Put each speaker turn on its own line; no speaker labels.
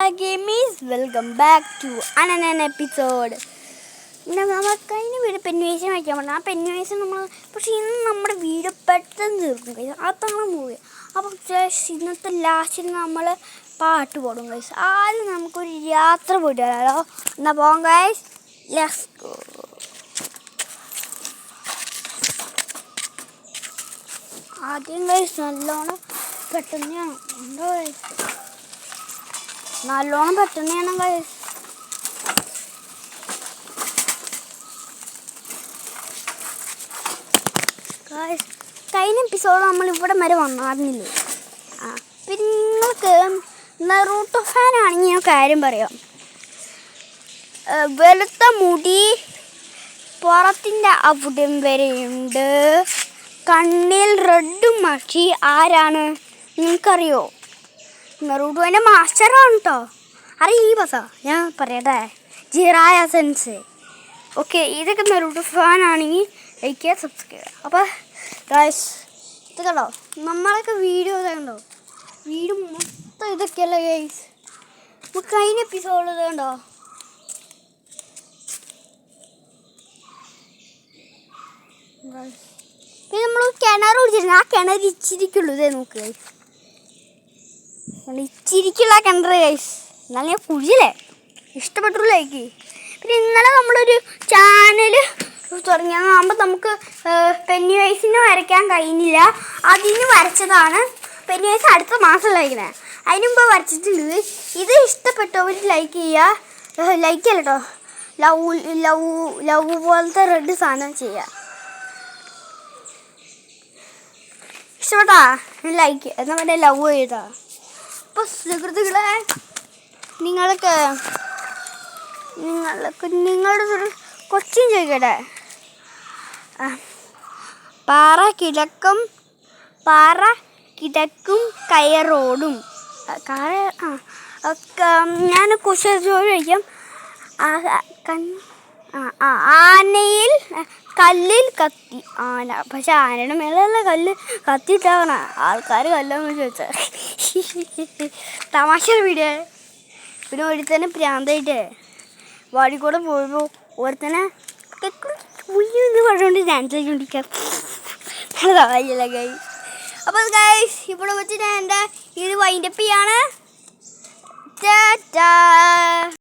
Gamies, welcome back to another episode. നമുക്ക് അതിന് വീട് പെൻവേഷൻ വയ്ക്കാൻ പറ്റില്ല. ആ പെൻവേഷൻ പക്ഷേ ഇന്ന് നമ്മുടെ വീട് പെട്ടെന്ന് തീർക്കും കഴിയും. അതാണ് മൂവി. അപ്പോൾ ഇന്നത്തെ ലാസ്റ്റിൽ നമ്മൾ പാട്ട് പാടും കഴിച്ചു. ആദ്യം നമുക്കൊരു യാത്ര പോയിട്ട് വരാമല്ലോ. എന്നാൽ പോകാം ഗൈസ്, ലെറ്റ്സ് ഗോ. ആദ്യം കഴിച്ച് നല്ലോണം പെട്ടെന്ന് ചെയ്യണം. ഉണ്ടോ കഴിച്ച് നല്ലോണം പെട്ടെന്ന് ചെയ്യണം കഴിച്ച്. കഴിഞ്ഞ എപ്പിസോഡ് നമ്മൾ ഇവിടെ വരെ വന്നായിരുന്നില്ലേ? പിന്നെ നിങ്ങൾക്ക് നറൂട്ടോ ഫാൻ ആണെങ്കിൽ ഞാൻ കാര്യം പറയാം. വെളുത്ത മുടി പുറത്തിൻ്റെ അവിടം വരെയുണ്ട്. കണ്ണിൽ റെഡ് മഷി. ആരാണ് നിങ്ങൾക്കറിയോ? നറൂട്ടോൻ്റെ മാസ്റ്ററാണ് കേട്ടോ. അറിയ പസാ ഞാൻ പറയട്ടെ, ജിറായ സെൻസ്. ഓക്കെ, ഇതൊക്കെ നറൂട്ടോ ഫാൻ ആണെങ്കിൽ ലൈക്ക് സബ്സ്ക്രൈബ്. അപ്പോൾ ഗൈസ് ഇത് കണ്ടോ, നമ്മളൊക്കെ വീഡിയോ കണ്ടോ, വീഡിയോ മൊത്തം ഇതൊക്കെയല്ലേ ഗൈസ്. നമുക്ക് കഴിഞ്ഞ എപ്പിസോഡ് ഇത് കണ്ടോ. പിന്നെ നമ്മൾ കിണർ കുടിച്ചിരുന്നു. ആ കിണർ ഇച്ചിരിക്കുള്ളൂ. ഇതേ നോക്ക് ഗൈസ്, ഇച്ചിരിക്കുള്ള കിണർ ഗൈസ്. എന്നാലും ഞാൻ കുഴിയില്ലേ, ഇഷ്ടപ്പെട്ടു ലൈക്ക്. പിന്നെ ഇന്നലെ നമ്മളൊരു ചാനൽ തുടങ്ങിയതാകുമ്പോൾ നമുക്ക് പെന്നിവൈസിന് വരയ്ക്കാൻ കഴിഞ്ഞില്ല. അതിന് വരച്ചതാണ്. പെന്നിവൈസ് അടുത്ത മാസം ലൈക്കുന്നത്. അതിന് മുമ്പ് വരച്ചിട്ടുണ്ട്. ഇത് ഇഷ്ടപ്പെട്ടവർ ലൈക്ക് ചെയ്യുക. ലൈക്ക് അല്ല കേട്ടോ, ലവ് പോലത്തെ റെഡ് സാധനം ചെയ്യുക. ഇഷ്ടപ്പെട്ടാ ലൈക്ക് എന്നാൽ മറ്റേ ലവ് ചെയ്താ. അപ്പോൾ സുഹൃത്തുക്കളെ, നിങ്ങളുടെ ഒരു ക്വസ്റ്റ്യൻ ചോദിക്കട്ടെ. പാറ കിടക്കും കയറോടും. ഞാൻ ക്വസ്റ്റ്യൻ ചോദിക്കാം. ആനയിൽ കല്ലിൽ കത്തി. ആന, പക്ഷെ ആനയുടെ മേലെയല്ല കല്ല് കത്തിയിട്ടാണ് ആൾക്കാർ കല്ലെന്ന് ചോദിച്ചത്. തമാശ വീഡിയോ. പിന്നെ ഒരുത്തന്നെ പ്രാന്തായിട്ട് വാടിക്കൂടെ പോയപ്പോൾ ഒരുത്തനെ എന്ന് പറഞ്ഞുകൊണ്ട് ഡാൻസ് കളിച്ചോണ്ടിരിക്കാം. അതല്ല ഗൈസ്. അപ്പോൾ ഗൈസ് ഇവിടെ വെച്ച് ഞാൻ എൻ്റെ ഇത് വൈൻഡപ്പ് ചെയ്യാണ്.